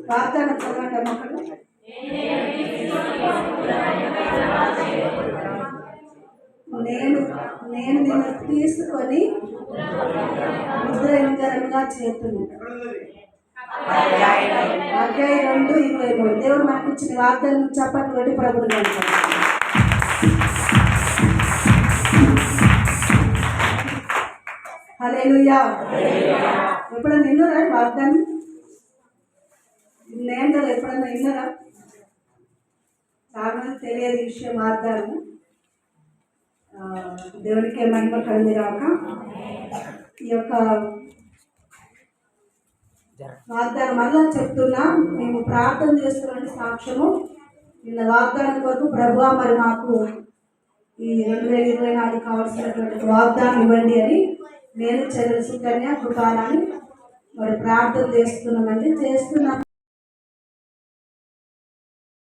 వాగ్దానం చదవండి మొక్కలు. నేను నిన్ను తీసుకొని ముద్రయంకరంగా చేస్తున్నాను. అధ్యాయం 2:23. దేవుడు మనకు ఇచ్చిన వాగ్దానం చెప్పండి కొట్టి ప్రభుత్వం కనుక. హల్లెలూయా. ఎప్పుడైనా విన్నారా వాగ్దానం? నేను ఎప్పుడన్నా విన్నారా? చాలా మంది తెలియదు ఈ విషయం. వాగ్దానం దేవునికి మహిమ కలిగి రాక ఈ యొక్క వాగ్దానం మళ్ళా చెప్తున్నా. మేము ప్రార్థన చేస్తున్నామని సాక్ష్యము. నిన్న వాగ్దానం కొరకు ప్రభువా మరి మాకు ఈ 2024 కావాల్సినటువంటి వాగ్దానం ఇవ్వండి అని నేను చెల్లెలు సుకన్య కృపాలని మరి ప్రార్థన చేస్తున్నామండి. చేస్తున్నాను.